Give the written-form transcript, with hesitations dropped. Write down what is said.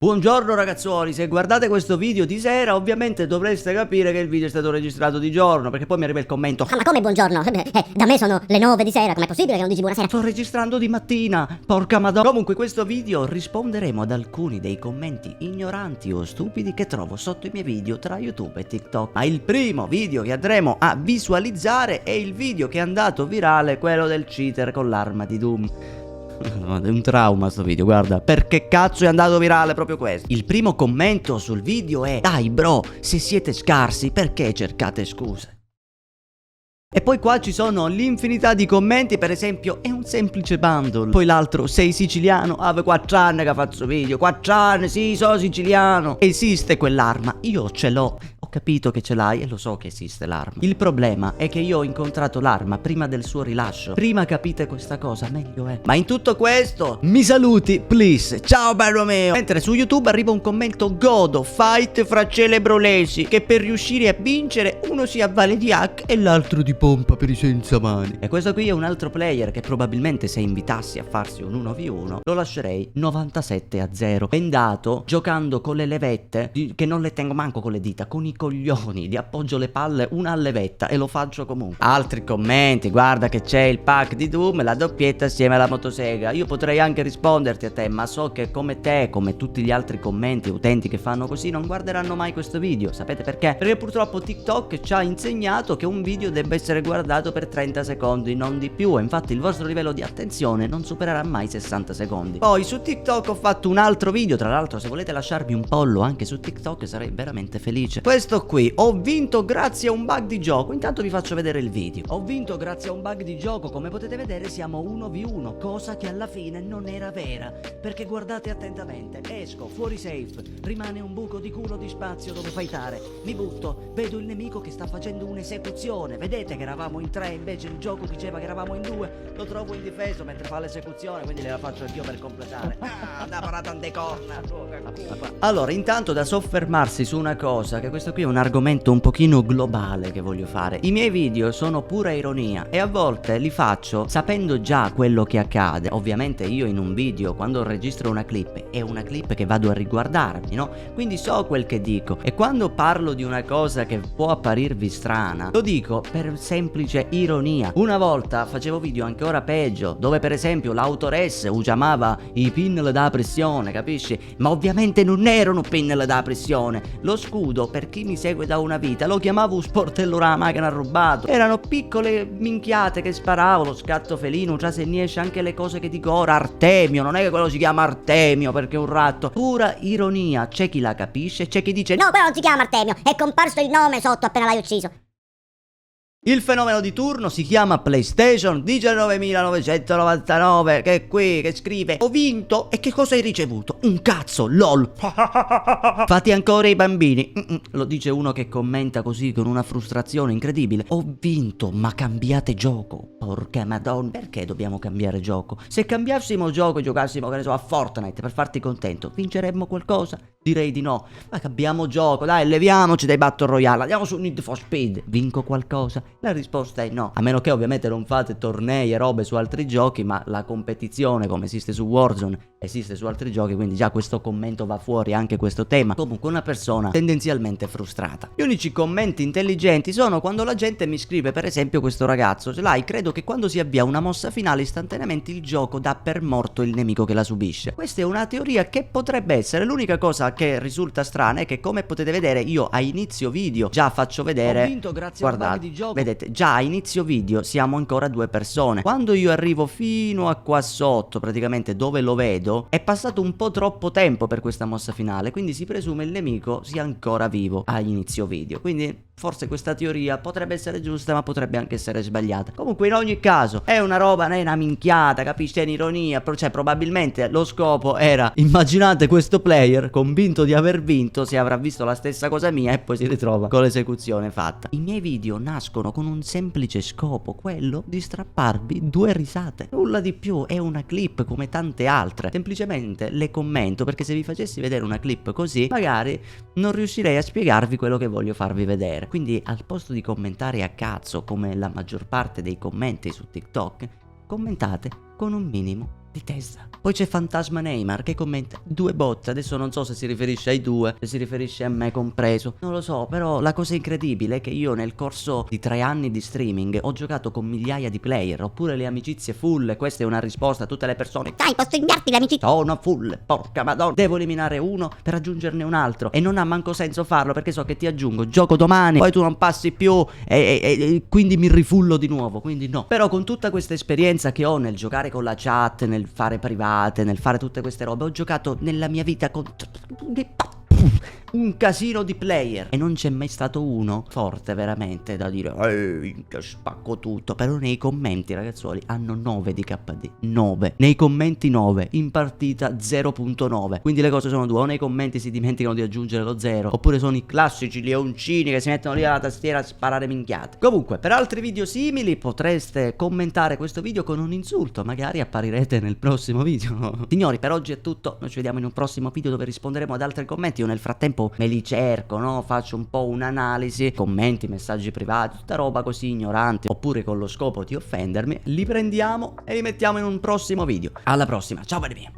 Buongiorno ragazzuoli, se guardate questo video di sera ovviamente dovreste capire che il video è stato registrato di giorno, perché poi mi arriva il commento: Ah, ma come buongiorno? Da me sono le 9 di sera, com'è possibile che non dici buonasera? sto registrando di mattina, porca madonna. Comunque questo video risponderemo ad alcuni dei commenti ignoranti o stupidi che trovo sotto i miei video tra YouTube e TikTok. Ma il primo video che andremo a visualizzare è il video che è andato virale, quello del cheater con l'arma di Doom. È un trauma sto video, guarda. Perché cazzo è andato virale proprio questo? Il primo commento sul video è: dai bro, se siete scarsi perché cercate scuse? E poi qua ci sono l'infinità di commenti, per esempio è un semplice bundle. Poi l'altro: sei siciliano? Ave 4 anni che faccio video, 4 anni, sì, sono siciliano. Esiste quell'arma, io ce l'ho. Ho capito che ce l'hai e lo so che esiste l'arma. Il problema è che io ho incontrato l'arma prima del suo rilascio. Prima capite questa cosa, meglio è. Ma in tutto questo, mi saluti, please. Ciao bello mio. Mentre su YouTube arriva un commento: godo, fight fra celebrolesi, che per riuscire a vincere uno si avvale di hack e l'altro di pompa per i senza mani. E questo qui è un altro player che probabilmente se invitassi a farsi un 1v1 lo lascerei 97-0. Bendato, giocando con le levette, che non le tengo manco con le dita, con i coglioni, gli appoggio le palle una alle levetta e lo faccio comunque. Altri commenti: guarda che c'è il pack di Doom, la doppietta assieme alla motosega. Io potrei anche risponderti a te, ma so che come te, come tutti gli altri commenti utenti che fanno così, non guarderanno mai questo video. Sapete perché? Perché purtroppo TikTok ci ha insegnato che un video debba essere guardato per 30 secondi, non di più, e infatti il vostro livello di attenzione non supererà mai 60 secondi. Poi su TikTok ho fatto un altro video, tra l'altro se volete lasciarmi un pollo anche su TikTok sarei veramente felice. Questo qui: ho vinto grazie a un bug di gioco. Intanto vi faccio vedere il video. Ho vinto grazie a un bug di gioco, come potete vedere siamo 1v1, cosa che alla fine non era vera, perché guardate attentamente, esco fuori safe, rimane un buco di culo di spazio dove fightare, mi butto, vedo il nemico che sta facendo un'esecuzione, vedete che eravamo in 3, invece il gioco diceva che eravamo in 2, lo trovo indifeso mentre fa l'esecuzione, quindi la faccio anch'io per completare. Da parata de corna. Allora, intanto da soffermarsi su una cosa, che questo qui è un argomento un pochino globale che voglio fare. I miei video sono pura ironia e a volte li faccio sapendo già quello che accade. Ovviamente io in un video, quando registro una clip, è una clip che vado a riguardarmi, no? Quindi so quel che dico, e quando parlo di una cosa che può apparirvi strana, lo dico per semplice ironia. Una volta facevo video ancora peggio, dove per esempio l'autores chiamava i pin da pressione, capisci? Ma ovviamente non erano pin da pressione. Lo scudo, per chi mi segue da una vita, lo chiamavo un sportello la macchina rubato. Erano piccole minchiate che sparavo, lo scatto felino, già se ne esce anche le cose che dico ora. Artemio, non è che quello si chiama Artemio perché è un ratto. Pura ironia, c'è chi la capisce, c'è chi dice: No, quello non si chiama Artemio, è comparso il nome sotto appena l'hai ucciso. il fenomeno di turno si chiama PlayStation 19999, che è qui che scrive: ho vinto, e che cosa hai ricevuto? Un cazzo, lol. Fate ancora i bambini. Lo dice uno che commenta così con una frustrazione incredibile. Ho vinto, ma cambiate gioco. Porca madonna, perché dobbiamo cambiare gioco? Se cambiassimo gioco e giocassimo, che ne so, a Fortnite per farti contento, vinceremmo qualcosa? Direi di no. Ma cambiamo gioco, dai, leviamoci dai Battle Royale, andiamo su Need for Speed. Vinco qualcosa? La risposta è no. A meno che ovviamente non fate tornei e robe su altri giochi, ma la competizione, come esiste su Warzone, esiste su altri giochi, quindi già questo commento va fuori anche questo tema. Comunque una persona tendenzialmente frustrata. Gli unici commenti intelligenti sono quando la gente mi scrive, per esempio questo ragazzo: ce l'hai, credo che quando si avvia una mossa finale istantaneamente il gioco dà per morto il nemico che la subisce. Questa è una teoria che potrebbe essere. L'unica cosa che risulta strana è che, come potete vedere, io a inizio video già faccio vedere, ho vinto grazie a un bug di gioco. Vedete, già a inizio video siamo ancora 2 persone. Quando io arrivo fino a qua sotto, praticamente dove lo vedo, è passato un po' troppo tempo per questa mossa finale, quindi si presume il nemico sia ancora vivo a inizio video. Quindi forse questa teoria potrebbe essere giusta, ma potrebbe anche essere sbagliata. Comunque in ogni caso è una roba, non è una minchiata, capisci? È un'ironia, cioè probabilmente lo scopo era: immaginate questo player convinto di aver vinto, se avrà visto la stessa cosa mia e poi si ritrova con l'esecuzione fatta. I miei video nascono con un semplice scopo, quello di strapparvi 2 risate, nulla di più. È una clip come tante altre, semplicemente le commento perché se vi facessi vedere una clip così magari non riuscirei a spiegarvi quello che voglio farvi vedere. Quindi al posto di commentare a cazzo come la maggior parte dei commenti su TikTok, commentate con un minimo di testa. Poi c'è Fantasma Neymar che commenta 2 bot. Adesso non so se si riferisce ai 2, se si riferisce a me compreso, non lo so. Però la cosa incredibile è che io nel corso di 3 anni di streaming ho giocato con migliaia di player. Oppure le amicizie full. E questa è una risposta a tutte le persone: Dai, posso inviarti l'amicizia? sono full, porca madonna. Devo eliminare uno per aggiungerne un altro. E non ha manco senso farlo, perché so che ti aggiungo, gioco domani, poi tu non passi più e quindi mi rifullo di nuovo. Quindi no. Però con tutta questa esperienza che ho nel giocare con la chat, nel fare private, nel fare tutte queste robe, ho giocato nella mia vita con un casino di player e non c'è mai stato uno forte veramente da dire che spacco tutto. Però nei commenti, ragazzuoli, hanno 9 di KD, 9 nei commenti, 9 in partita 0.9. quindi le cose sono due: o nei commenti si dimenticano di aggiungere lo 0, oppure sono i classici leoncini che si mettono lì alla tastiera a sparare minchiate. Comunque, per altri video simili potreste commentare questo video con un insulto, magari apparirete nel prossimo video. Signori, per oggi è tutto, noi ci vediamo in un prossimo video dove risponderemo ad altri commenti. Io nel frattempo me li cerco, no? Faccio un po' un'analisi, commenti, messaggi privati, tutta roba così ignorante, oppure con lo scopo di offendermi. Li prendiamo e li mettiamo in un prossimo video. Alla prossima, ciao belli miei.